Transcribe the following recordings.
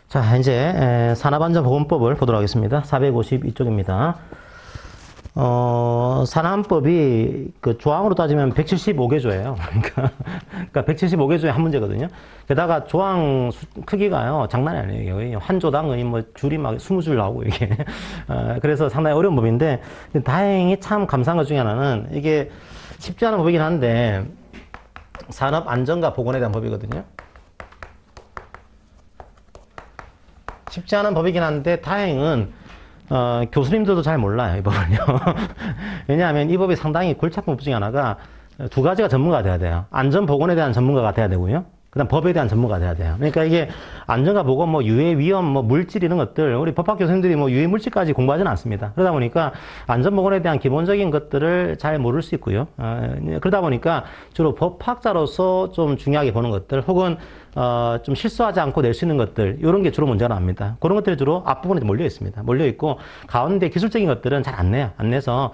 자, 이제 산업안전보건법을 보도록 하겠습니다. 452쪽입니다. 산안법이 그 조항으로 따지면 175개조예요. 그러니까 175개조의 한 문제거든요. 게다가 조항 크기가요, 장난이 아니에요. 한 조당의 뭐 줄이 막 20줄 나오고 이게. 그래서 상당히 어려운 법인데, 다행히 참 감사한 것 중에 하나는 이게 쉽지 않은 법이긴 한데, 산업안전과 보건에 대한 법이거든요. 쉽지 않은 법이긴 한데, 다행은 교수님들도 잘 몰라요, 이 법을요. 왜냐하면 이 법이 상당히 골치 아픈 법 중에 하나가 두 가지가 전문가가 돼야 돼요. 안전보건에 대한 전문가가 돼야 되고요. 그 다음 법에 대한 전문가가 돼야 돼요. 그러니까 이게 안전과 보건, 뭐 유해, 위험, 뭐 물질 이런 것들, 우리 법학 교수님들이 뭐 유해 물질까지 공부하지는 않습니다. 그러다 보니까 안전보건에 대한 기본적인 것들을 잘 모를 수 있고요. 그러다 보니까 주로 법학자로서 좀 중요하게 보는 것들, 혹은 좀 실수하지 않고 낼 수 있는 것들, 이런 게 주로 문제가 납니다. 그런 것들이 주로 앞부분에 몰려 있습니다. 몰려 있고, 가운데 기술적인 것들은 잘 안 내요. 안 내서,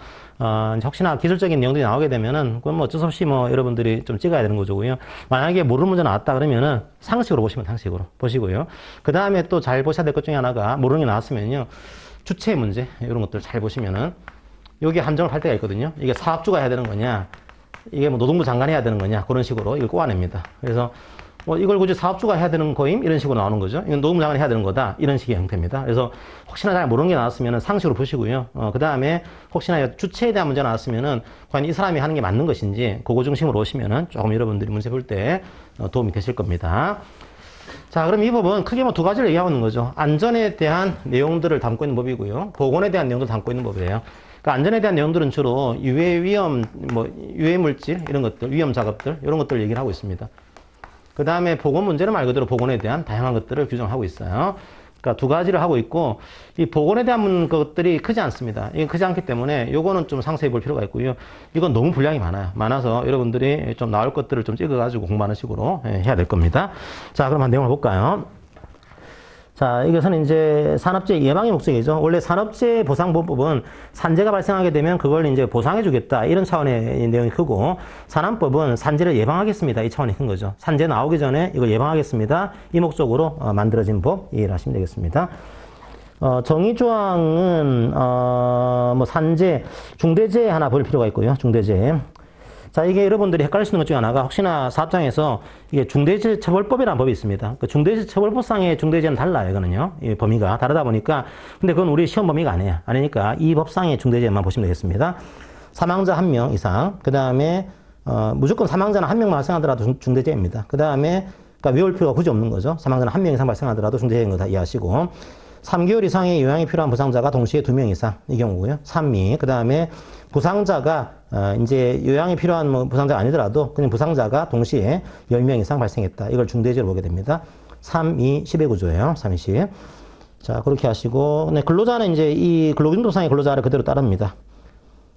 혹시나 기술적인 내용들이 나오게 되면은, 그건 뭐 어쩔 수 없이 뭐 여러분들이 좀 찍어야 되는 거고요. 만약에 모르는 문제 나왔다 그러면은, 상식으로 보시면 상식으로 보시고요. 그 다음에 또 잘 보셔야 될 것 중에 하나가, 모르는 게 나왔으면요. 주체 문제, 이런 것들 잘 보시면은, 여기 한정을 할 때가 있거든요. 이게 사업주가 해야 되는 거냐, 이게 뭐 노동부 장관이 해야 되는 거냐, 그런 식으로 이걸 꼬아냅니다. 그래서, 뭐 이걸 굳이 사업주가 해야 되는 거임? 이런 식으로 나오는 거죠. 이건 노동부 장관이 해야 되는 거다. 이런 식의 형태입니다. 그래서 혹시나 잘 모르는 게 나왔으면 상식으로 보시고요. 그 다음에 혹시나 주체에 대한 문제가 나왔으면은 과연 이 사람이 하는 게 맞는 것인지 그거 중심으로 오시면은 조금 여러분들이 문제 볼 때 도움이 되실 겁니다. 자, 그럼 이 법은 크게 뭐 두 가지를 얘기하고 있는 거죠. 안전에 대한 내용들을 담고 있는 법이고요. 보건에 대한 내용들을 담고 있는 법이에요. 그러니까 안전에 대한 내용들은 주로 유해 위험, 뭐 유해 물질 이런 것들, 위험 작업들 이런 것들을 얘기를 하고 있습니다. 그 다음에 보건 문제는 말 그대로 보건에 대한 다양한 것들을 규정하고 있어요. 그러니까 두 가지를 하고 있고, 이 보건에 대한 것들이 크지 않습니다. 이게 크지 않기 때문에 요거는 좀 상세히 볼 필요가 있고요. 이건 너무 분량이 많아요. 많아서 여러분들이 좀 나올 것들을 좀 찍어가지고 공부하는 식으로 해야 될 겁니다. 자, 그럼 한 내용을 볼까요? 자, 이것은 이제 산업재해 예방의 목적이죠. 원래 산업재해 보상보험법은 산재가 발생하게 되면 그걸 이제 보상해주겠다. 이런 차원의 내용이 크고, 산안법은 산재를 예방하겠습니다. 이 차원이 큰 거죠. 산재 나오기 전에 이걸 예방하겠습니다. 이 목적으로 만들어진 법 이해를 하시면 되겠습니다. 정의조항은, 뭐 산재, 중대재해 하나 볼 필요가 있고요. 중대재해. 자, 이게 여러분들이 헷갈릴 수 있는 것 중에 하나가 혹시나 사업장에서 이게 중대재해처벌법이라는 법이 있습니다. 그 중대재해처벌법상의 중대재해는 달라요, 이거는요. 이 범위가 다르다 보니까. 근데 그건 우리 시험 범위가 아니에요. 아니니까 이 법상의 중대재해만 보시면 되겠습니다. 사망자 1명 이상. 그 다음에, 무조건 사망자는 1명만 발생하더라도 중대재해입니다. 그 다음에, 그러니까 외울 필요가 굳이 없는 거죠. 사망자는 1명 이상 발생하더라도 중대재해인 거 다 이해하시고. 3개월 이상의 요양이 필요한 부상자가 동시에 2명 이상. 이 경우고요. 3미. 그 다음에, 부상자가 이제 요양이 필요한 뭐 부상자가 아니더라도 그냥 부상자가 동시에 10명 이상 발생했다. 이걸 중대재해로 보게 됩니다. 3, 2, 10의 구조예요. 3, 2, 10. 자, 그렇게 하시고, 네, 근로자는 이제 이 근로기준법상의 근로자를 그대로 따릅니다.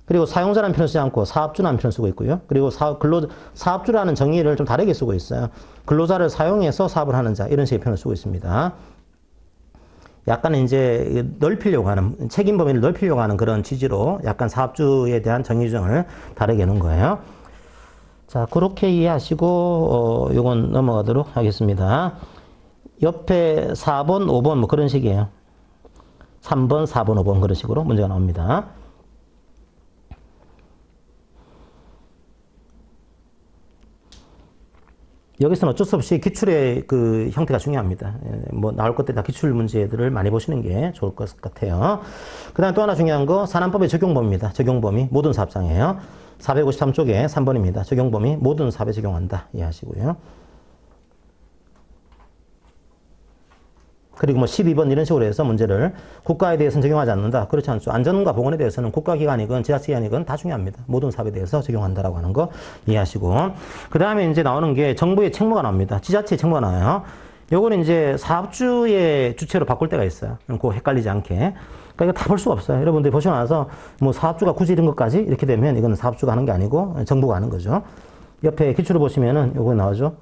그리고 사용자라는 표현을 쓰지 않고 사업주라는 표현을 쓰고 있고요. 그리고 사업주라는 정의를 좀 다르게 쓰고 있어요. 근로자를 사용해서 사업을 하는 자, 이런 식의 표현을 쓰고 있습니다. 약간 이제 넓히려고 하는, 책임 범위를 넓히려고 하는 그런 취지로 약간 사업주에 대한 정의 규정을 다르게 해놓은 거예요. 자, 그렇게 이해하시고, 요건 넘어가도록 하겠습니다. 옆에 4번, 5번 뭐 그런 식이에요. 3번, 4번, 5번 그런 식으로 문제가 나옵니다. 여기서는 어쩔 수 없이 기출의 그 형태가 중요합니다. 뭐 나올 것들 다 기출 문제들을 많이 보시는 게 좋을 것 같아요. 그 다음 또 하나 중요한 거 산안법의 적용범위입니다. 적용범위 모든 사업장이에요. 453쪽에 3번입니다. 적용범위 모든 사업에 적용한다. 이해하시고요. 그리고 뭐 12번 이런 식으로 해서 문제를 국가에 대해서는 적용하지 않는다. 그렇지 않죠. 안전과 보건에 대해서는 국가기관이건 지자체기관이건 다 중요합니다. 모든 사업에 대해서 적용한다라고 하는 거 이해하시고. 그 다음에 이제 나오는 게 정부의 책무가 나옵니다. 지자체의 책무가 나와요. 요거는 이제 사업주의 주체로 바꿀 때가 있어요. 그거 헷갈리지 않게. 그러니까 이거 다 볼 수가 없어요. 여러분들이 보시고 나서 뭐 사업주가 굳이 이런 것까지 이렇게 되면 이거는 사업주가 하는 게 아니고 정부가 하는 거죠. 옆에 기출을 보시면은 요거 나오죠.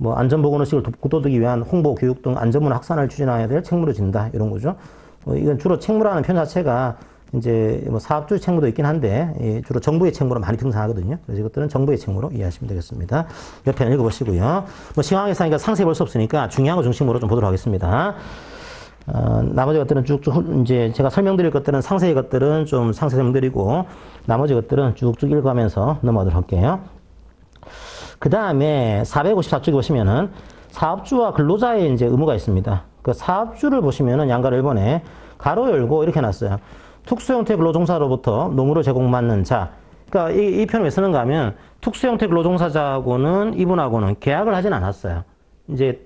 뭐 안전보건의식을 돕고도두기 위한 홍보, 교육 등 안전문화 확산을 추진해야 될 책무를 진다 이런 거죠. 이건 주로 책무라는 표현 자체가 이제 뭐 사업주의 책무도 있긴 한데 주로 정부의 책무로 많이 등장하거든요. 그래서 이것들은 정부의 책무로 이해하시면 되겠습니다. 옆에 읽어보시고요. 뭐 시황에서 하니까 상세히 볼 수 없으니까 중요한 거 중심으로 좀 보도록 하겠습니다. 나머지 것들은 쭉쭉, 이제 제가 설명드릴 것들은 상세히 것들은 좀 상세 설명드리고, 나머지 것들은 쭉쭉 읽어가면서 넘어가도록 할게요. 그 다음에 454쪽에 보시면은 사업주와 근로자의 이제 의무가 있습니다. 그 사업주를 보시면은 양가로 1번에 가로 열고 이렇게 놨어요. 특수 형태 근로종사로부터 노무를 제공받는 자. 그러니까 이 표현을 왜 쓰는가 하면 특수 형태 근로종사자하고는 이분하고는 계약을 하진 않았어요. 이제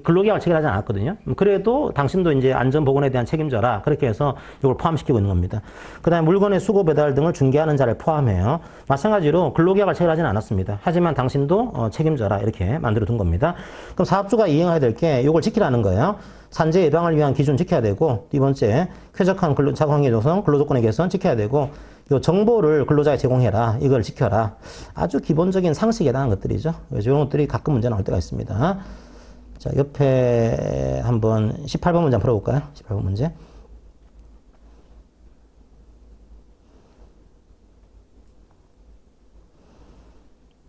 근로계약을 체결하지 않았거든요. 그래도 당신도 이제 안전보건에 대한 책임져라. 그렇게 해서 이걸 포함시키고 있는 겁니다. 그 다음에 물건의 수거 배달 등을 중개하는 자를 포함해요. 마찬가지로 근로계약을 체결하지는 않았습니다. 하지만 당신도 책임져라. 이렇게 만들어 둔 겁니다. 그럼 사업주가 이행해야 될 게 이걸 지키라는 거예요. 산재 예방을 위한 기준 지켜야 되고, 두 번째, 쾌적한 작업환경 조성, 근로조건의 개선 지켜야 되고, 요 정보를 근로자에 제공해라. 이걸 지켜라. 아주 기본적인 상식에 대한 것들이죠. 그래서 이런 것들이 가끔 문제 나올 때가 있습니다. 자, 옆에 한번 18번 문제 한번 풀어볼까요? 18번 문제.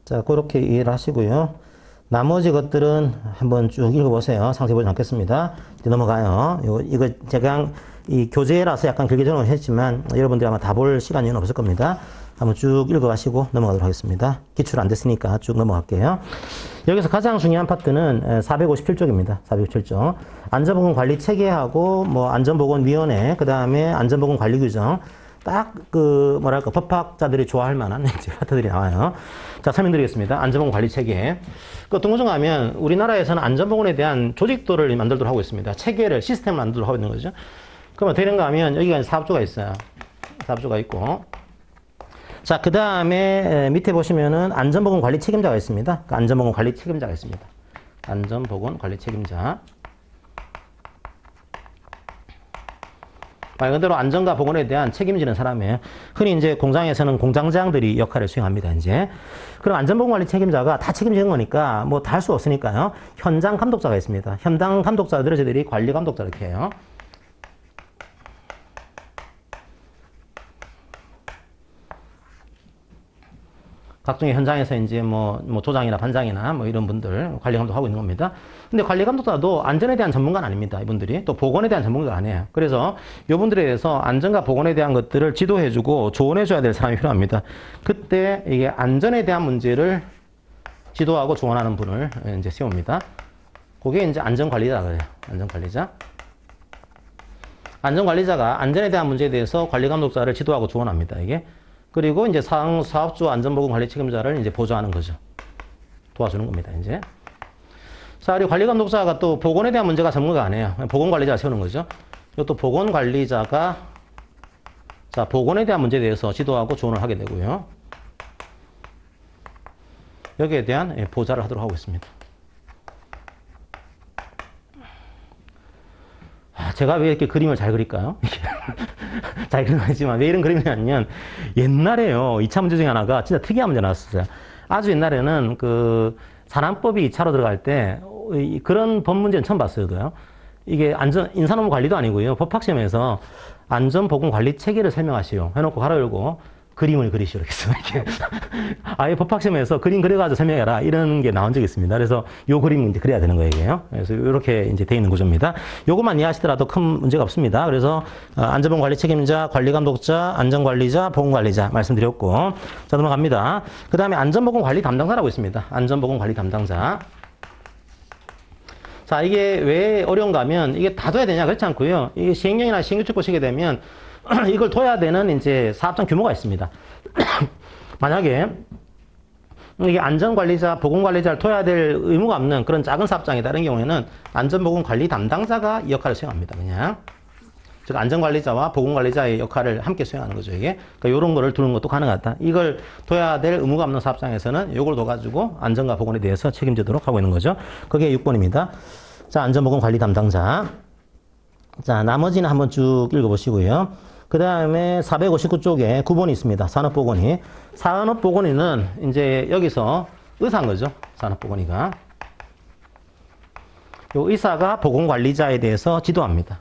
자, 그렇게 이해를 하시고요. 나머지 것들은 한번 쭉 읽어보세요. 상세 보지 않겠습니다. 이제 넘어가요. 이거 제가 이 교재라서 약간 길게 적용을 했지만 여러분들이 아마 다 볼 시간이 없을 겁니다. 한번 쭉 읽어가시고 넘어가도록 하겠습니다. 기출 안 됐으니까 쭉 넘어갈게요. 여기서 가장 중요한 파트는 457쪽입니다. 457쪽. 안전보건관리 체계하고 뭐 안전보건위원회, 그 다음에 안전보건관리 규정. 딱 뭐랄까 법학자들이 좋아할 만한 이제 파트들이 나와요. 자, 설명드리겠습니다. 안전보건 관리 체계. 어떤 거죠 하면 우리나라에서는 안전보건에 대한 조직도를 만들도록 하고 있습니다. 체계를, 시스템을 만들도록 하고 있는 거죠. 그러면 되는가 하면 여기가 사업주가 있어요. 사업주가 있고. 자, 그 다음에 밑에 보시면은 안전보건 관리 책임자가 있습니다. 안전보건 관리 책임자가 있습니다. 안전보건 관리 책임자. 말 그대로 안전과 보건에 대한 책임지는 사람이에요. 흔히 이제 공장에서는 공장장들이 역할을 수행합니다, 이제. 그럼 안전보건관리 책임자가 다 책임지는 거니까 뭐 다 할 수 없으니까요. 현장 감독자가 있습니다. 현장 감독자들을 저희들이 관리 감독자 이렇게 해요. 각종의 현장에서 이제 뭐 조장이나 반장이나 뭐 이런 분들 관리 감독하고 있는 겁니다. 근데 관리 감독자도 안전에 대한 전문가는 아닙니다. 이분들이 또 보건에 대한 전문가가 아니에요. 그래서 이분들에 대해서 안전과 보건에 대한 것들을 지도해주고 조언해줘야 될 사람이 필요합니다. 그때 이게 안전에 대한 문제를 지도하고 조언하는 분을 이제 세웁니다. 그게 이제 안전관리자가 그래요. 안전관리자. 안전관리자가 안전에 대한 문제에 대해서 관리 감독자를 지도하고 조언합니다. 이게. 그리고 이제 사업주 안전보건 관리 책임자를 이제 보조하는 거죠. 도와주는 겁니다, 이제. 자, 그리고 관리 감독자가 또 보건에 대한 문제가 전문가가 아니에요. 보건 관리자를 세우는 거죠. 이것도 보건 관리자가 자, 보건에 대한 문제에 대해서 지도하고 조언을 하게 되고요. 여기에 대한 보좌를 하도록 하고 있습니다. 제가 왜 이렇게 그림을 잘 그릴까요? 잘 그리는 거지만 왜 이런 그림이냐면 옛날에요. 2차 문제 중에 하나가 진짜 특이한 문제 나왔었어요. 아주 옛날에는 그 산안법이 2차로 들어갈 때 그런 법 문제는 처음 봤어요. 저도요. 이게 인사노무 관리도 아니고요. 법학시험에서 안전보건관리 체계를 설명하시오. 해놓고 가로 열고 그림을 그리시오. 이렇게 써. 아예 법학시험에서 그림 그려가지고 설명해라. 이런 게 나온 적이 있습니다. 그래서 요 그림 이제 그려야 되는 거예요, 이게요. 그래서 이렇게 이제 돼 있는 구조입니다. 요것만 이해하시더라도 큰 문제가 없습니다. 그래서 안전보건 관리 책임자, 관리 감독자, 안전관리자, 보건관리자 말씀드렸고. 자, 넘어갑니다. 그 다음에 안전보건 관리 담당자라고 있습니다. 안전보건 관리 담당자. 자, 이게 왜 어려운가 하면 이게 다 둬야 되냐? 그렇지 않고요. 이게 시행령이나 시행규칙 보시게 되면 이걸 둬야 되는 이제 사업장 규모가 있습니다. 만약에 이게 안전관리자, 보건관리자를 둬야 될 의무가 없는 그런 작은 사업장이다. 이런 경우에는 안전보건관리 담당자가 이 역할을 수행합니다. 그냥. 즉, 안전관리자와 보건관리자의 역할을 함께 수행하는 거죠, 이게. 그러니까 이런 거를 두는 것도 가능하다. 이걸 둬야 될 의무가 없는 사업장에서는 이걸 둬가지고 안전과 보건에 대해서 책임지도록 하고 있는 거죠. 그게 6번입니다. 자, 안전보건관리 담당자. 자, 나머지는 한번 쭉 읽어보시고요. 그 다음에 459쪽에 9번이 있습니다. 산업보건위. 산업보건위는 이제 여기서 의사인 거죠. 산업보건위가. 요 의사가 보건관리자에 대해서 지도합니다.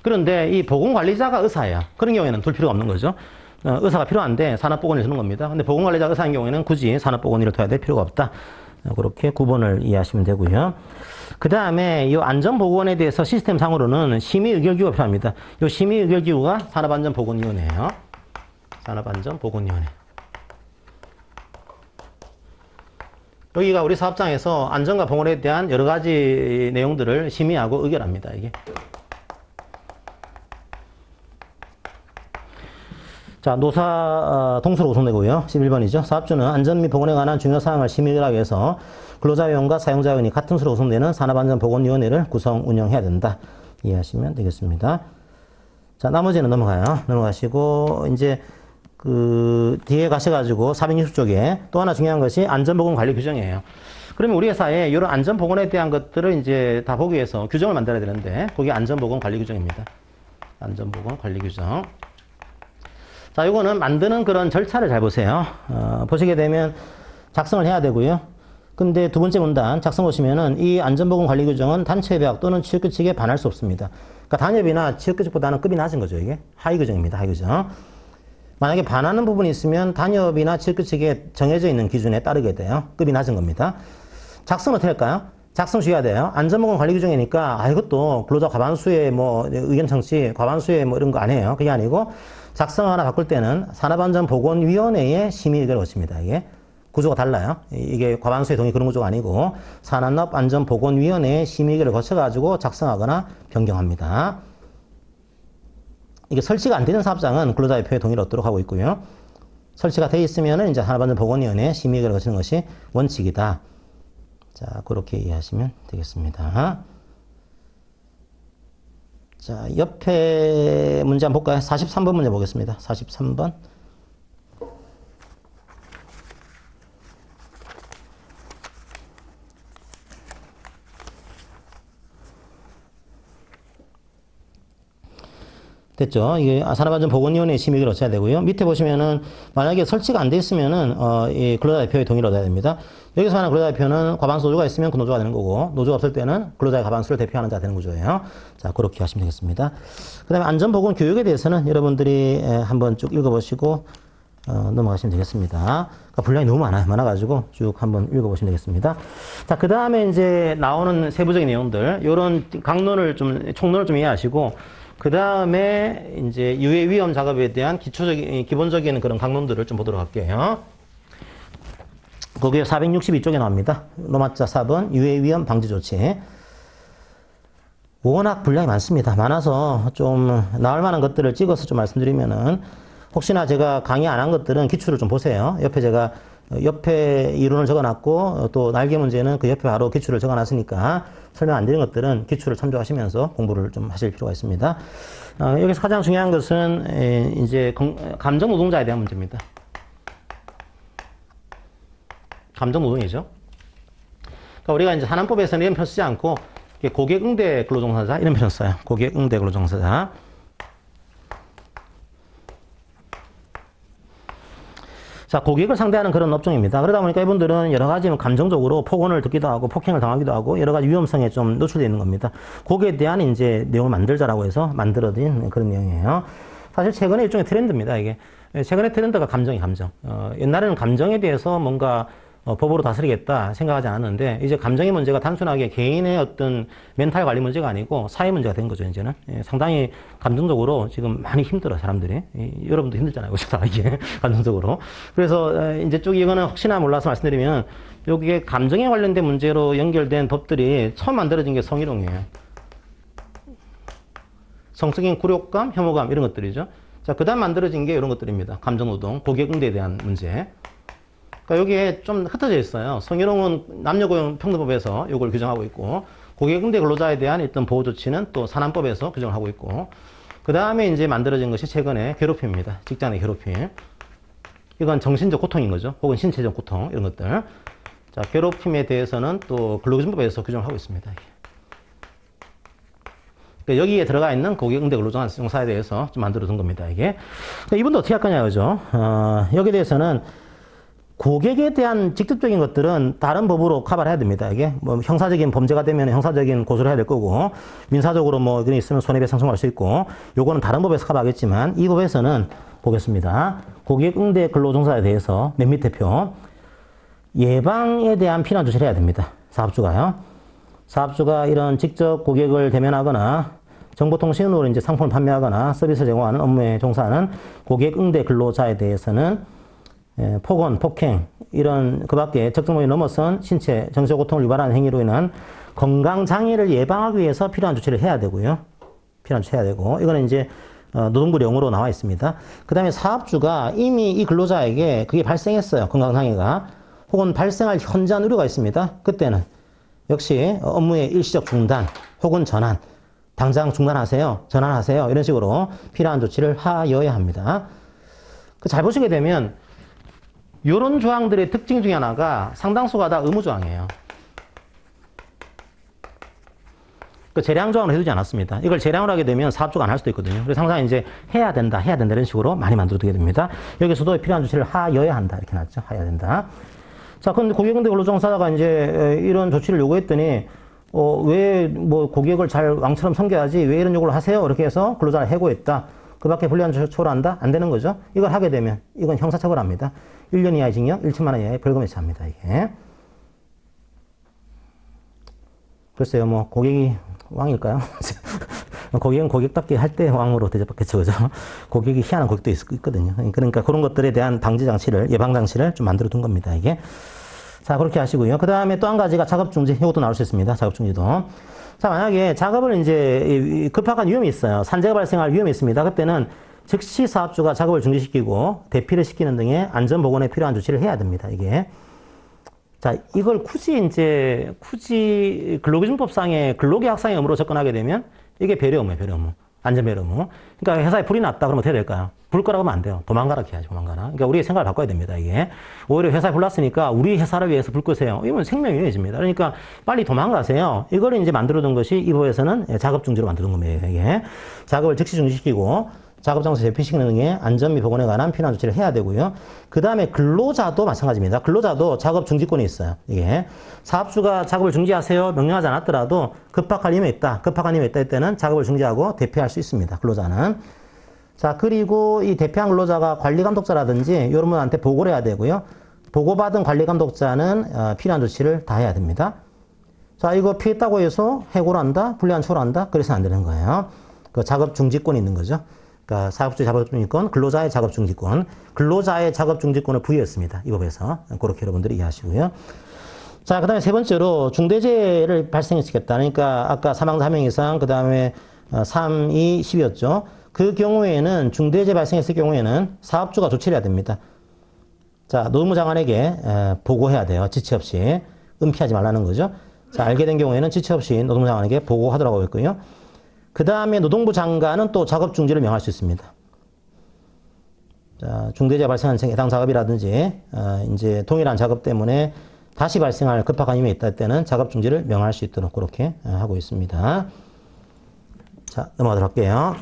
그런데 이 보건관리자가 의사예요. 그런 경우에는 둘 필요가 없는 거죠. 의사가 필요한데 산업보건위를 두는 겁니다. 근데 보건관리자가 의사인 경우에는 굳이 산업보건위를 둬야 될 필요가 없다. 그렇게 구분을 이해하시면 되고요. 그 다음에 이 안전보건에 대해서 시스템상으로는 심의의결기구가 필요합니다. 이 심의의결기구가 산업안전보건위원회예요. 산업안전보건위원회. 여기가 우리 사업장에서 안전과 보건에 대한 여러 가지 내용들을 심의하고 의결합니다. 이게. 자, 노사 동수로 구성되고요. 11번이죠. 사업주는 안전 및 보건에 관한 중요 사항을 심의하기 위해서 근로자회원과 사용자회원이 같은 수로 구성되는 산업안전보건위원회를 구성 운영해야 된다. 이해하시면 되겠습니다. 자, 나머지는 넘어가시고 이제 그 뒤에 가셔가지고 460쪽에 또 하나 중요한 것이 안전보건 관리 규정이에요. 그러면 우리 회사에 이런 안전보건에 대한 것들을 이제 다 보기 위해서 규정을 만들어야 되는데 그게 안전보건 관리 규정입니다. 안전보건 관리 규정. 자, 요거는 만드는 그런 절차를 잘 보세요. 보시게 되면 작성을 해야 되고요. 근데 두 번째 문단 작성 보시면은 이 안전보건 관리 규정은 단체협약 또는 취업규칙에 측에 반할 수 없습니다. 그러니까 단협이나 취업규칙보다는 급이 낮은 거죠. 이게 하위 규정입니다. 하위 규정. 만약에 반하는 부분이 있으면 단협이나 취업규칙에 정해져 있는 기준에 따르게 돼요. 급이 낮은 겁니다. 작성 어떻게 할까요? 작성 주의해야 돼요. 안전보건 관리 규정이니까 이것도 근로자 과반수의 뭐 의견 청취, 과반수의 뭐 이런 거 안 해요. 그게 아니고 작성 하나 바꿀 때는 산업안전보건위원회의 심의 의결을 거칩니다. 이게 구조가 달라요. 이게 과반수의 동의 그런 구조가 아니고 산업안전보건위원회의 심의 의결을 거쳐가지고 작성하거나 변경합니다. 이게 설치가 안 되는 사업장은 근로자협회의 동의를 얻도록 하고 있고요. 설치가 되어 있으면은 이제 산업안전보건위원회 심의 의결을 거치는 것이 원칙이다. 자, 그렇게 이해하시면 되겠습니다. 자, 옆에 문제 한번 볼까요? 43번 문제 보겠습니다. 43번. 됐죠? 이게 산업안전보건위원회 심의를 거쳐야 되고요. 밑에 보시면은 만약에 설치가 안 돼 있으면은 이 근로자대표의 동의를 얻어야 됩니다. 여기서 하는 근로자대표는 과반수 노조가 있으면 그 노조가 되는 거고 노조가 없을 때는 근로자의 과반수를 대표하는 자가 되는 구조예요. 자, 그렇게 하시면 되겠습니다. 그다음에 안전보건 교육에 대해서는 여러분들이 한번 쭉 읽어보시고 넘어가시면 되겠습니다. 그러니까 분량이 너무 많아가지고 쭉 한번 읽어보시면 되겠습니다. 자, 그 다음에 이제 나오는 세부적인 내용들, 요런 강론을 총론을 좀 이해하시고, 그 다음에 이제 유해 위험 작업에 대한 기본적인 그런 강론들을 좀 보도록 할게요. 거기에 462쪽에 나옵니다. 로마자 4번, 유해 위험 방지 조치. 워낙 분량이 많습니다. 많아서 좀 나올 만한 것들을 찍어서 좀 말씀드리면은, 혹시나 제가 강의 안 한 것들은 기출을 좀 보세요. 옆에 제가 옆에 이론을 적어놨고 또 날개 문제는 그 옆에 바로 기출을 적어놨으니까 설명 안 드린 것들은 기출을 참조하시면서 공부를 좀 하실 필요가 있습니다. 여기서 가장 중요한 것은 이제 감정 노동자에 대한 문제입니다. 감정 노동이죠. 그러니까 우리가 이제 산안법에서는 이런 표 쓰지 않고 고객 응대 근로종사자 이런 표현 써요. 고객 응대 근로종사자. 자, 고객을 상대하는 그런 업종입니다. 그러다 보니까 이분들은 여러 가지 감정적으로 폭언을 듣기도 하고 폭행을 당하기도 하고 여러 가지 위험성에 좀 노출되어 있는 겁니다. 거기에 대한 이제 내용을 만들자라고 해서 만들어진 그런 내용이에요. 사실 최근에 일종의 트렌드입니다, 이게. 최근에 트렌드가 감정. 옛날에는 감정에 대해서 뭔가 법으로 다스리겠다 생각하지 않았는데 이제 감정의 문제가 단순하게 개인의 어떤 멘탈 관리 문제가 아니고 사회 문제가 된 거죠, 이제는. 상당히 감정적으로 지금 많이 힘들어, 사람들이. 여러분도 힘들잖아요, 그죠? 이게 감정적으로. 그래서 이제 쭉 이거는 혹시나 몰라서 말씀드리면 여기에 감정에 관련된 문제로 연결된 법들이 처음 만들어진 게 성희롱이에요. 성적인 굴욕감, 혐오감 이런 것들이죠. 자, 그 다음 만들어진 게 이런 것들입니다. 감정노동, 고객응대에 대한 문제. 그러니까 여기에 좀 흩어져 있어요. 성희롱은 남녀고용평등법에서 이걸 규정하고 있고, 고객응대 근로자에 대한 어떤 보호 조치는 또 산안법에서 규정을 하고 있고, 그 다음에 이제 만들어진 것이 최근에 괴롭힘입니다. 직장 내 괴롭힘. 이건 정신적 고통인 거죠. 혹은 신체적 고통 이런 것들. 자, 괴롭힘에 대해서는 또 근로기준법에서 규정을 하고 있습니다. 그러니까 여기에 들어가 있는 고객응대 근로종사에 대해서 좀 만들어둔 겁니다. 이게. 그러니까 이분도 어떻게 할 거냐, 그죠? 여기에 대해서는 고객에 대한 직접적인 것들은 다른 법으로 커버를 해야 됩니다. 이게 뭐 형사적인 범죄가 되면 형사적인 고소를 해야 될 거고, 민사적으로 뭐 그런 있으면 손해배상 청구할 수 있고, 요거는 다른 법에서 커버하겠지만 이 법에서는 보겠습니다. 고객 응대 근로종사에 대해서 맨 밑에 표. 예방에 대한 필요한 조치를 해야 됩니다. 사업주가요. 사업주가 이런 직접 고객을 대면하거나 정보통신으로 이제 상품을 판매하거나 서비스를 제공하는 업무에 종사하는 고객 응대 근로자에 대해서는 폭언, 폭행, 이런 그 밖에 적정 범위 넘어선 신체, 정신적 고통을 유발하는 행위로 인한 건강장애를 예방하기 위해서 필요한 조치를 해야 되고요. 필요한 조치를 해야 되고, 이거는 이제 노동부령으로 나와 있습니다. 그 다음에 사업주가 이미 이 근로자에게 그게 발생했어요. 건강장애가. 혹은 발생할 현저한 우려가 있습니다. 그때는 역시 업무의 일시적 중단 혹은 전환, 당장 중단하세요, 전환하세요, 이런 식으로 필요한 조치를 하여야 합니다. 잘 보시게 되면 이런 조항들의 특징 중에 하나가 상당수가 다 의무조항이에요. 재량 조항을 해두지 않았습니다. 이걸 재량을 하게 되면 사업주가 안 할 수도 있거든요. 그래서 항상 이제 해야 된다 이런 식으로 많이 만들어두게 됩니다. 여기서도 필요한 조치를 하여야 한다 이렇게 놨죠. 하여야 된다. 자, 그런데 고객응대 근로종사자가 이제 이런 조치를 요구했더니 왜 뭐 고객을 잘 왕처럼 섬겨야지 왜 이런 요구를 하세요? 이렇게 해서 근로자를 해고했다. 그 밖에 불리한 처벌한다? 안 되는 거죠. 이걸 하게 되면 이건 형사처벌합니다. 1년 이하의 징역, 1천만 원 이하의 벌금에 처합니다. 이게. 글쎄요, 뭐 고객이 왕일까요? 고객은 고객답게 할 때 왕으로 대접받겠죠, 그죠? 고객이 희한한 고객도 있거든요. 그러니까 그런 것들에 대한 방지 장치를, 예방 장치를 좀 만들어 둔 겁니다, 이게. 자, 그렇게 하시고요. 그 다음에 또 한 가지가 작업중지. 이것도 나올 수 있습니다. 작업중지도. 자, 만약에 작업을 이제 급박한 위험이 있어요. 산재가 발생할 위험이 있습니다. 그때는 즉시 사업주가 작업을 중지시키고 대피를 시키는 등의 안전보건에 필요한 조치를 해야 됩니다, 이게. 자, 이걸 굳이 근로기준법상의 근로계약상의 의무로 접근하게 되면 이게 배려 의무예요, 배려 의무. 안전배려 의무. 그러니까 회사에 불이 났다 그러면 어떻게 될까요? 불 거라고 하면 안 돼요. 도망가라 해야지, 도망가라. 그러니까 우리의 생각을 바꿔야 됩니다, 이게. 오히려 회사에 불 났으니까 우리 회사를 위해서 불 끄세요. 이건 생명이 위험해집니다. 그러니까 빨리 도망가세요. 이걸 이제 만들어둔 것이 이 법에서는 작업중지로 만들어둔 겁니다, 이게. 작업을 즉시 중지시키고 작업장소 대피시키는 등의 안전 및 보건에 관한 필요한 조치를 해야 되고요. 그 다음에 근로자도 마찬가지입니다. 근로자도 작업 중지권이 있어요. 이게 사업주가 작업을 중지하세요 명령하지 않았더라도 급박한 힘이 있다. 급박한 힘이 있다 할 때는 작업을 중지하고 대피할 수 있습니다. 근로자는. 자, 그리고 이 대피한 근로자가 관리감독자라든지 이런 분한테 보고를 해야 되고요. 보고받은 관리감독자는 필요한 조치를 다 해야 됩니다. 자, 이거 피했다고 해서 해고를 한다, 불리한 처벌을 한다, 그래서는 안 되는 거예요. 그 작업 중지권이 있는 거죠. 그러니까 사업주의 작업중지권, 근로자의 작업중지권, 근로자의 작업중지권을 부여했습니다. 이 법에서. 그렇게 여러분들이 이해하시고요. 자, 그 다음에 세 번째로 중대재해를 발생시켰다. 그러니까 아까 사망자 1명 이상, 그 다음에 3, 2, 10이었죠. 그 경우에는 중대재해 발생했을 경우에는 사업주가 조치를 해야 됩니다. 자, 노무장관에게 보고해야 돼요. 지체 없이. 은폐하지 말라는 거죠. 자, 알게 된 경우에는 지체 없이 노동장관에게 보고하도록 했고요. 그 다음에 노동부 장관은 또 작업 중지를 명할 수 있습니다. 자, 중대재해 발생한 해당 작업이라든지, 이제 동일한 작업 때문에 다시 발생할 급박한 힘이 있다 할 때는 작업 중지를 명할 수 있도록 그렇게 하고 있습니다. 자, 넘어가도록 할게요.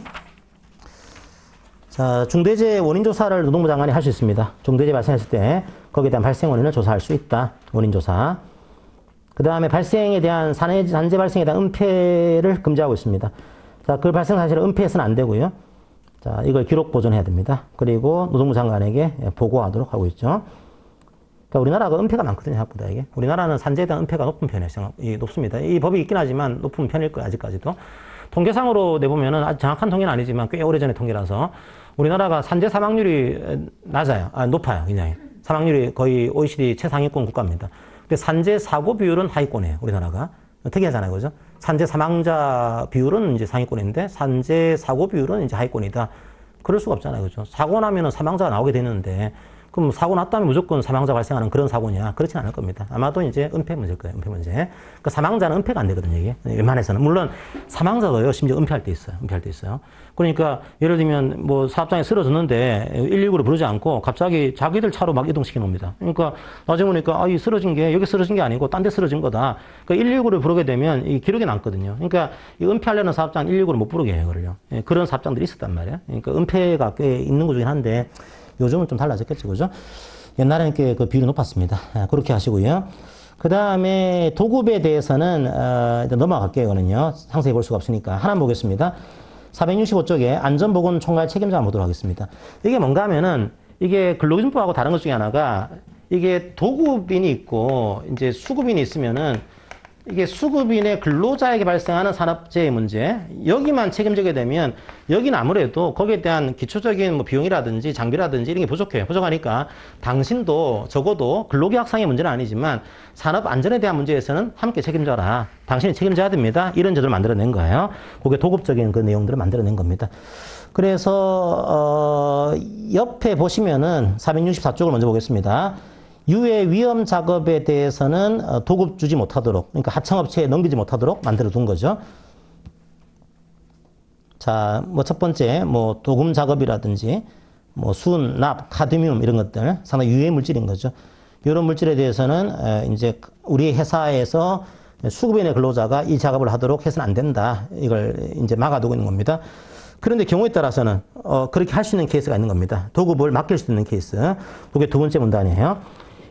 자, 중대재해 원인 조사를 노동부 장관이 할 수 있습니다. 중대재해 발생했을 때 거기에 대한 발생 원인을 조사할 수 있다. 원인 조사. 그 다음에 발생에 대한 산재 발생에 대한 은폐를 금지하고 있습니다. 자, 그 발생 사실을 은폐해서는 안 되고요. 자, 이걸 기록 보존해야 됩니다. 그리고 노동부 장관에게 보고하도록 하고 있죠. 그러니까 우리나라가 은폐가 많거든요, 생각보다 이게. 우리나라는 산재에 대한 은폐가 높은 편이에요. 높습니다. 이 법이 있긴 하지만 높은 편일 거예요, 아직까지도. 통계상으로 내보면은 아주 정확한 통계는 아니지만 꽤 오래전의 통계라서 우리나라가 산재 사망률이 낮아요. 높아요, 굉장히. 사망률이 거의 OECD 최상위권 국가입니다. 근데 산재 사고 비율은 하위권이에요, 우리나라가. 특이하잖아요, 그죠? 산재 사망자 비율은 이제 상위권인데 산재 사고 비율은 이제 하위권이다. 그럴 수가 없잖아요, 그죠? 사고 나면은 사망자가 나오게 되는데 그럼 사고 났다면 무조건 사망자 발생하는 그런 사고냐? 그렇진 않을 겁니다. 아마도 이제 은폐 문제일 거예요, 은폐 문제. 그러니까 사망자는 은폐가 안 되거든요, 이게. 웬만해서는. 물론 사망자도요, 심지어 은폐할 때 있어요. 은폐할 때 있어요. 그러니까 예를 들면 뭐 사업장에 쓰러졌는데 119를 부르지 않고 갑자기 자기들 차로 막 이동시켜 놓습니다. 그러니까 나중에 보니까 이 쓰러진 게 여기 쓰러진 게 아니고 딴 데 쓰러진 거다. 그러니까 119를 부르게 되면 이 기록이 남거든요. 그러니까 이 은폐하려는 사업장 119를 못 부르게 해요, 이거를요. 그런 사업장들이 있었단 말이에요. 그러니까 은폐가 꽤 있는 것 중에 한데 요즘은 좀 달라졌겠죠, 그죠? 옛날에는 꽤 그 비율이 높았습니다. 그렇게 하시고요. 그 다음에 도급에 대해서는 일단 넘어갈게요, 이거는요. 상세히 볼 수가 없으니까 하나 보겠습니다. 465쪽에 안전보건 총괄 책임자를 보도록 하겠습니다. 이게 뭔가 하면은 이게 근로기준법하고 다른 것 중에 하나가 이게 도급인이 있고 이제 수급인이 있으면은 이게 수급인의 근로자에게 발생하는 산업재해 문제, 여기만 책임지게 되면 여기는 아무래도 거기에 대한 기초적인 뭐 비용이라든지 장비라든지 이런 게 부족해요. 부족하니까 당신도 적어도 근로계약상의 문제는 아니지만 산업 안전에 대한 문제에서는 함께 책임져라. 당신이 책임져야 됩니다. 이런 제도를 만들어낸 거예요. 그게 도급적인 그 내용들을 만들어낸 겁니다. 그래서 옆에 보시면은 464쪽을 먼저 보겠습니다. 유해 위험 작업에 대해서는 도급 주지 못하도록, 그러니까 하청업체에 넘기지 못하도록 만들어 둔 거죠. 자, 뭐 첫 번째, 뭐 도금 작업이라든지, 뭐 순, 납, 카드뮴 이런 것들 상당히 유해 물질인 거죠. 이런 물질에 대해서는 이제 우리 회사에서 수급인의 근로자가 이 작업을 하도록 해서는 안 된다. 이걸 이제 막아두고 있는 겁니다. 그런데 경우에 따라서는 그렇게 할 수 있는 케이스가 있는 겁니다. 도급을 맡길 수 있는 케이스. 그게 두 번째 문단이에요.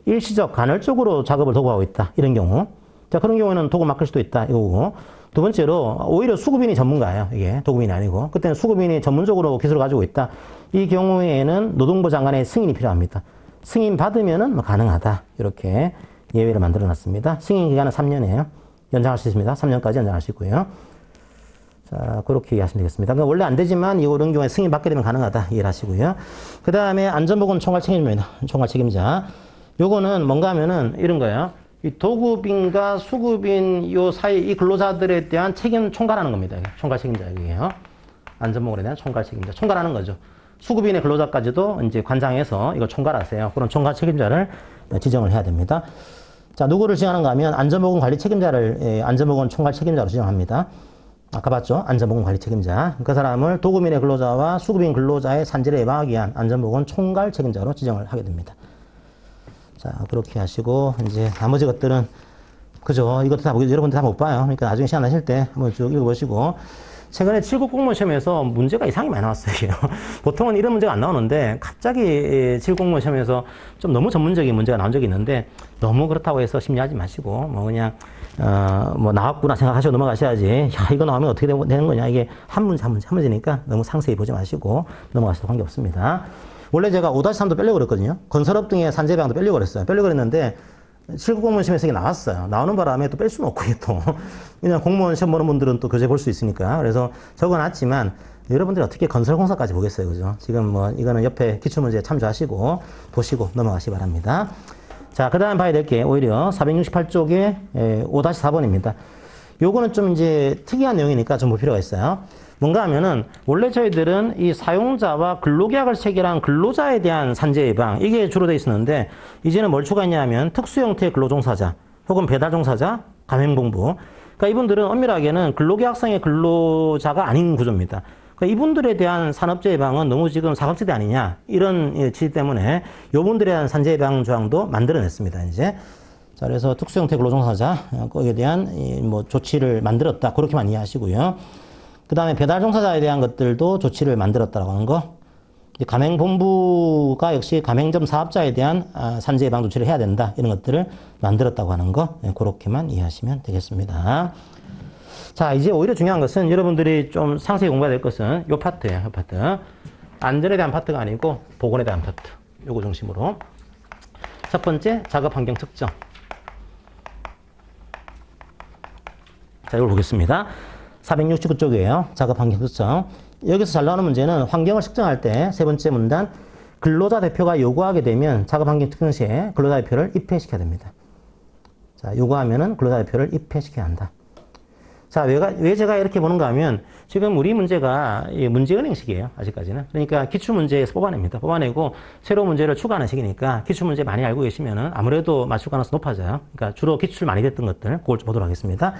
일시적, 간헐적으로 작업을 도구하고 있다. 이런 경우. 자, 그런 경우에는 도구 맡길 수도 있다. 이거고. 두 번째로, 오히려 수급인이 전문가예요. 이게 도급인이 아니고. 그때는 수급인이 전문적으로 기술을 가지고 있다. 이 경우에는 노동부 장관의 승인이 필요합니다. 승인 받으면은 뭐 가능하다. 이렇게 예외를 만들어 놨습니다. 승인 기간은 3년이에요. 연장할 수 있습니다. 3년까지 연장할 수 있고요. 자, 그렇게 이해하시면 되겠습니다. 그러니까 원래 안 되지만 이런 경우에 승인 받게 되면 가능하다. 이해를 하시고요. 그 다음에 안전보건 총괄 책임자입니다. 총괄 책임자. 요거는 뭔가 하면은 이런 거예요. 이 도급인과 수급인 요 사이 이 근로자들에 대한 책임 총괄하는 겁니다. 총괄 책임자 이게요. 안전보건에 대한 총괄 책임자. 총괄하는 거죠. 수급인의 근로자까지도 이제 관장해서 이걸 총괄하세요. 그런 총괄 책임자를 지정을 해야 됩니다. 자, 누구를 지정하는가 하면 안전보건 관리 책임자를 안전보건 총괄 책임자로 지정합니다. 아까 봤죠? 안전보건 관리 책임자. 그 사람을 도급인의 근로자와 수급인 근로자의 산재를 예방하기 위한 안전보건 총괄 책임자로 지정을 하게 됩니다. 자, 그렇게 하시고, 이제 나머지 것들은, 그죠? 이것도 다, 여러분들 다 못 봐요. 그러니까 나중에 시간 나실 때 한번 쭉 읽어보시고. 최근에 7급 공무원 시험에서 문제가 이상하게 많이 나왔어요. 보통은 이런 문제가 안 나오는데, 갑자기 7급 공무원 시험에서 좀 너무 전문적인 문제가 나온 적이 있는데, 너무 그렇다고 해서 심리하지 마시고, 뭐 그냥, 뭐 나왔구나 생각하시고 넘어가셔야지. 야, 이거 나오면 어떻게 되는 거냐. 이게 한 문제니까 너무 상세히 보지 마시고 넘어가셔도 관계없습니다. 원래 제가 5-3도 빼려고 그랬거든요. 건설업 등의 산재배양도 빼려고 그랬어요. 빼려고 그랬는데 7급 공무원 시험에서 이게 나왔어요. 나오는 바람에 또 뺄 수는 없고, 이게 또. 그냥 공무원 시험 보는 분들은 또 교재 볼 수 있으니까. 그래서 적어놨지만 여러분들이 어떻게 건설공사까지 보겠어요. 그죠? 지금 뭐 이거는 옆에 기출문제에 참조하시고 보시고 넘어가시기 바랍니다. 자, 그 다음 봐야 될 게 오히려 468쪽에 5-4번입니다. 요거는 좀 이제 특이한 내용이니까 좀 볼 필요가 있어요. 뭔가 하면은 원래 저희들은 이 사용자와 근로계약을 체결한 근로자에 대한 산재 예방 이게 주로 돼 있었는데 이제는 뭘 추가했냐면 특수 형태의 근로종사자 혹은 배달종사자, 가맹본부. 그러니까 이분들은 엄밀하게는 근로계약상의 근로자가 아닌 구조입니다. 그러니까 이분들에 대한 산업재해 예방은 너무 지금 사각지대 아니냐 이런 취지 때문에 이분들에 대한 산재 예방 조항도 만들어냈습니다. 이제. 자, 그래서 특수 형태 근로종사자 거기에 대한 뭐 조치를 만들었다 그렇게만 이해하시고요. 그 다음에 배달 종사자에 대한 것들도 조치를 만들었다고 하는 거. 가맹본부가 역시 가맹점 사업자에 대한 산재 예방 조치를 해야 된다. 이런 것들을 만들었다고 하는 거. 그렇게만 이해하시면 되겠습니다. 자, 이제 오히려 중요한 것은 여러분들이 좀 상세히 공부해야 될 것은 요 파트예요. 요 파트. 안전에 대한 파트가 아니고 보건에 대한 파트. 요거 중심으로. 첫 번째, 작업 환경 측정. 자, 이걸 보겠습니다. 469쪽이에요. 작업 환경 측정. 여기서 잘 나오는 문제는 환경을 측정할 때 세 번째 문단 근로자 대표가 요구하게 되면 작업 환경 측정 시에 근로자 대표를 입회시켜야 됩니다. 자, 요구하면은 근로자 대표를 입회시켜야 한다. 자, 왜 제가 이렇게 보는가 하면 지금 우리 문제가 문제은행식이에요. 아직까지는. 그러니까 기출문제에서 뽑아냅니다. 뽑아내고 새로운 문제를 추가하는 식이니까 기출문제 많이 알고 계시면은 아무래도 맞출 가능성이 높아져요. 그러니까 주로 기출 많이 됐던 것들 그걸 좀 보도록 하겠습니다.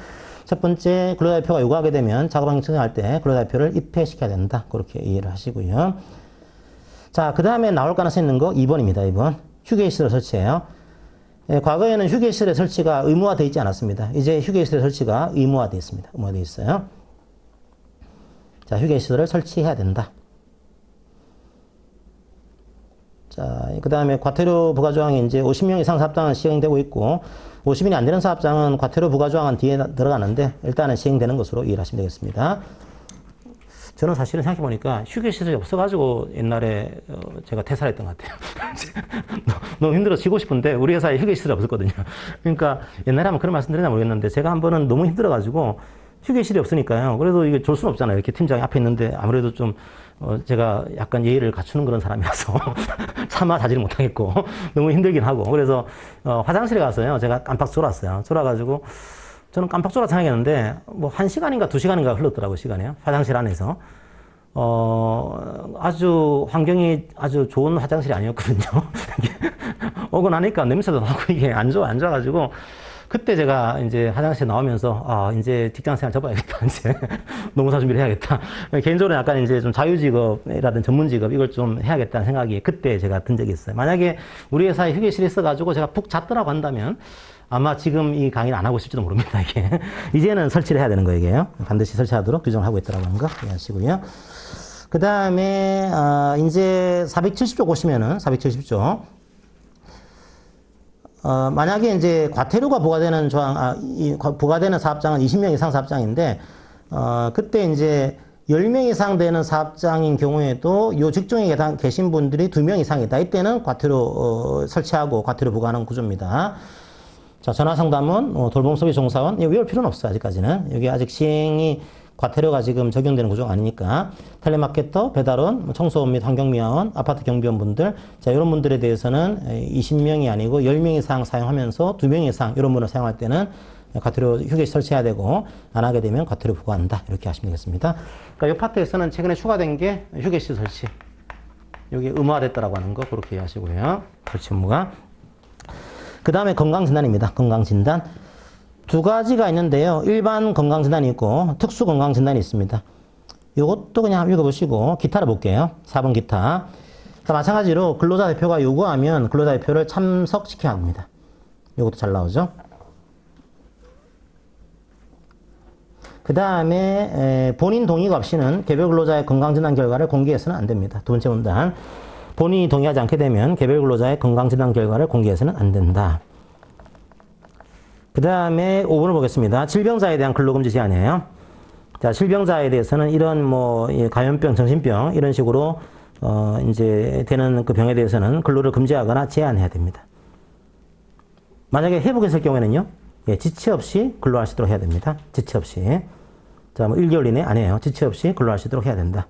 첫 번째, 근로자 대표가 요구하게 되면 작업환경 측정할 때 근로자 대표를 입회시켜야 된다. 그렇게 이해를 하시고요. 자, 그 다음에 나올 가능성이 있는 거 2번입니다. 2번. 휴게시설 설치예요. 과거에는 휴게실의 설치가 의무화되어 있지 않았습니다. 이제 휴게실의 설치가 의무화되어 있습니다. 의무화되어 있어요. 자, 휴게시설을 설치해야 된다. 자, 그 다음에 과태료 부과조항이 이제 50명 이상 사업장은 시행되고 있고 50인이 안 되는 사업장은 과태료 부과조항은 뒤에 들어가는데 일단은 시행되는 것으로 이해를 하시면 되겠습니다. 저는 사실은 생각해보니까 휴게실이 없어가지고 옛날에 제가 퇴사를 했던 것 같아요. 너무 힘들어서 쉬고 싶은데 우리 회사에 휴게실이 없었거든요. 그러니까 옛날에 한번 그런 말씀 드렸나 모르겠는데 제가 한 번은 너무 힘들어가지고 휴게실이 없으니까요. 그래도 이게 졸 수는 없잖아요. 이렇게 팀장이 앞에 있는데 아무래도 좀 제가 약간 예의를 갖추는 그런 사람이라서 차마 자지를 못하겠고 너무 힘들긴 하고 그래서 화장실에 가서요. 제가 깜빡 졸았어요. 졸아가지고 저는 깜빡 졸아 생각했는데 뭐 1시간인가 2시간인가 흘렀더라고요. 시간이요. 화장실 안에서. 아주 환경이 아주 좋은 화장실이 아니었거든요. 오고 나니까 냄새도 나고 이게 안 좋아가지고 그때 제가 이제 화장실 나오면서 이제 직장 생활 접어야겠다. 이제 노무사 준비를 해야겠다. 개인적으로 약간 이제 좀 자유직업이라든지 전문직업 이걸 좀 해야겠다는 생각이 그때 제가 든 적이 있어요. 만약에 우리 회사에 휴게실이 있어가지고 제가 푹 잤더라고 한다면 아마 지금 이 강의를 안 하고 있을지도 모릅니다, 이게. 이제는 설치를 해야 되는 거예요, 이게요. 반드시 설치하도록 규정을 하고 있더라고 하는 거 이해하시고요. 그 다음에, 이제 470조 보시면은, 470조. 만약에 이제 과태료가 부과되는 조항, 부과되는 사업장은 20명 이상 사업장인데, 그때 이제 10명 이상 되는 사업장인 경우에도 요 직종에 계신 분들이 2명 이상이다. 이때는 과태료 설치하고 과태료 부과하는 구조입니다. 자, 전화상담은 돌봄 서비스 종사원 외울 필요는 없어요. 아직까지는. 여기 아직 시행이 과태료가 지금 적용되는 구조가 아니니까 텔레마케터, 배달원, 청소원 및 환경미화원, 아파트 경비원 분들 자 이런 분들에 대해서는 20명이 아니고 10명 이상 사용하면서 2명 이상 이런 분을 사용할 때는 과태료 휴게실 설치해야 되고 안 하게 되면 과태료 부과한다. 이렇게 하시면 되겠습니다. 그러니까 이 파트에서는 최근에 추가된 게 휴게실 설치. 여기 의무화됐다라고 하는 거 그렇게 이해하시고요. 설치 의무가. 그 다음에 건강진단입니다. 건강진단. 두 가지가 있는데요. 일반 건강진단이 있고 특수 건강진단이 있습니다. 이것도 그냥 읽어보시고 기타를 볼게요. 4번 기타. 마찬가지로 근로자 대표가 요구하면 근로자 대표를 참석시켜야 합니다. 이것도 잘 나오죠. 그 다음에 본인 동의가 없이는 개별 근로자의 건강진단 결과를 공개해서는 안 됩니다. 두 번째 문단. 본인이 동의하지 않게 되면 개별 근로자의 건강진단 결과를 공개해서는 안 된다. 그 다음에 5번을 보겠습니다. 질병자에 대한 근로금지 제한이에요. 자, 질병자에 대해서는 이런 뭐 감염병, 정신병 이런 식으로 이제 되는 그 병에 대해서는 근로를 금지하거나 제한해야 됩니다. 만약에 회복했을 경우에는요, 지체 없이 근로할 수 있도록 해야 됩니다. 지체 없이. 자, 뭐 1개월 이내 안 해요. 지체 없이 근로할 수 있도록 해야 된다.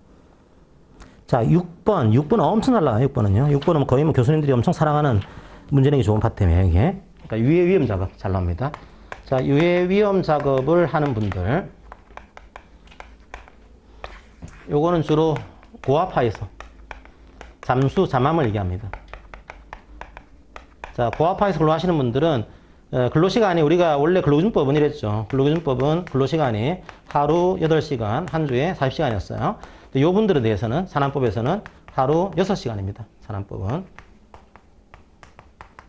자, 6번은 엄청 잘 나와요, 6번은요. 6번은 거의 뭐 교수님들이 엄청 사랑하는 문제 내기 좋은 파트예요, 이게. 그러니까 유해 위험 작업 잘 나옵니다. 자, 유해 위험 작업을 하는 분들. 요거는 주로 고압화에서 잠수, 잠암을 얘기합니다. 자, 고압화에서 근로하시는 분들은 근로시간이 우리가 원래 근로기준법은 이랬죠. 근로기준법은 근로시간이 하루 8시간, 한 주에 40시간이었어요. 요 분들에 대해서는 산안법에서는 하루 6시간입니다. 산안법은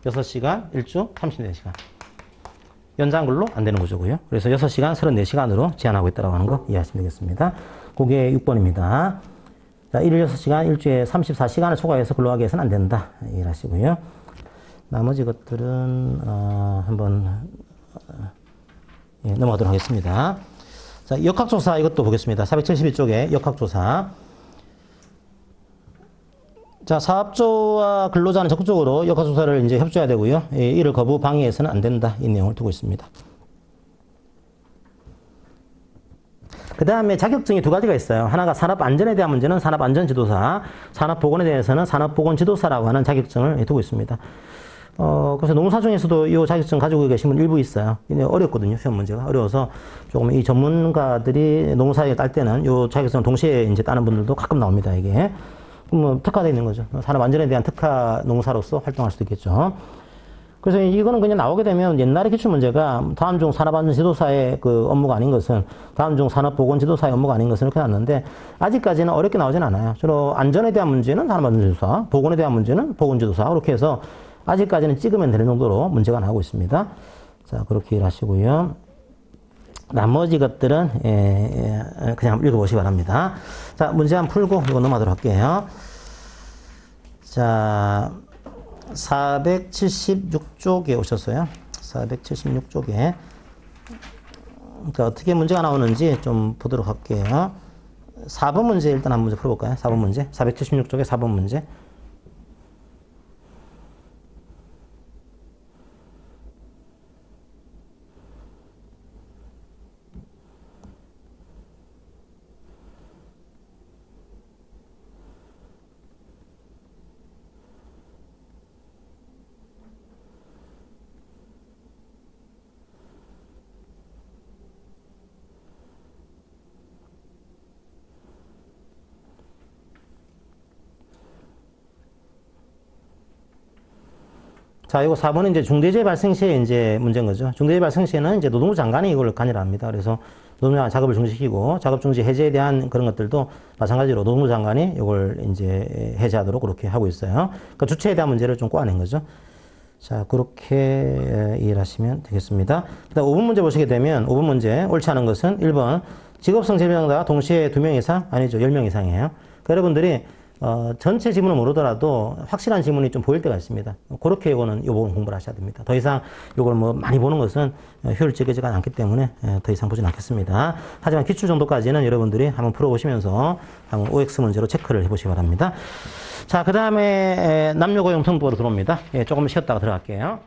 6시간, 1주 34시간. 연장 근로 안 되는 구조고요. 그래서 6시간, 34시간으로 제한하고 있다고 하는 거 이해하시면 되겠습니다. 그게 6번입니다. 자, 1일 6시간, 일주에 34시간을 초과해서 근로하게 해서는 안 된다. 이해하시고요. 나머지 것들은 한번 넘어가도록 하겠습니다. 자, 역학조사 이것도 보겠습니다. 472쪽에 역학조사. 자, 사업주와 근로자는 적극적으로 역학조사를 이제 협조해야 되고요. 이를 거부 방해해서는 안 된다. 이 내용을 두고 있습니다. 그 다음에 자격증이 두 가지가 있어요. 하나가 산업안전에 대한 문제는 산업안전지도사, 산업보건에 대해서는 산업보건지도사라고 하는 자격증을 두고 있습니다. 그래서 농사 중에서도 이 자격증 가지고 계신 분 일부 있어요. 어렵거든요. 시험 문제가. 어려워서 조금 이 전문가들이 농사에 딸 때는 이 자격증을 동시에 이제 따는 분들도 가끔 나옵니다. 이게. 뭐 특화되어 있는 거죠. 산업안전에 대한 특화 농사로서 활동할 수도 있겠죠. 그래서 이거는 그냥 나오게 되면 옛날의 기출 문제가 다음 중 산업안전지도사의 그 업무가 아닌 것은 다음 중 산업보건지도사의 업무가 아닌 것은 이렇게 나왔는데 아직까지는 어렵게 나오진 않아요. 주로 안전에 대한 문제는 산업안전지도사, 보건에 대한 문제는 보건지도사 그렇게 해서 아직까지는 찍으면 되는 정도로 문제가 나오고 있습니다. 자, 그렇게 일하시고요. 나머지 것들은 그냥 읽어보시기 바랍니다. 자, 문제 한번 풀고 이거 넘어가도록 할게요. 자, 476쪽에 오셨어요. 476쪽에. 자, 어떻게 문제가 나오는지 좀 보도록 할게요. 4번 문제 일단 한 문제 풀어볼까요? 4번 문제. 476쪽에 4번 문제. 자, 이거 4번은 이제 중대재해 발생 시에 이제 문제인 거죠. 중대재해 발생 시에는 이제 노동부 장관이 이걸 관여를 합니다. 그래서 노동부 작업을 중지시키고 작업 중지 해제에 대한 그런 것들도 마찬가지로 노동부 장관이 이걸 이제 해제하도록 그렇게 하고 있어요. 그러니까 주체에 대한 문제를 좀 꼬아낸 거죠. 자, 그렇게 이해를 하시면 되겠습니다. 그다음 5번 문제 보시게 되면 5번 문제 옳지 않은 것은 1번 직업성 질병자가 동시에 2명 이상 아니죠. 10명 이상이에요. 그러니까 여러분들이 전체 지문을 모르더라도 확실한 지문이 좀 보일 때가 있습니다. 그렇게 이거는 요 부분 공부를 하셔야 됩니다. 더 이상 이걸 뭐 많이 보는 것은 효율적이지가 않기 때문에 더 이상 보진 않겠습니다. 하지만 기출 정도까지는 여러분들이 한번 풀어보시면서 한번 OX 문제로 체크를 해보시기 바랍니다. 자, 그 다음에 남녀고용통법으로 들어옵니다. 예, 조금 쉬었다가 들어갈게요.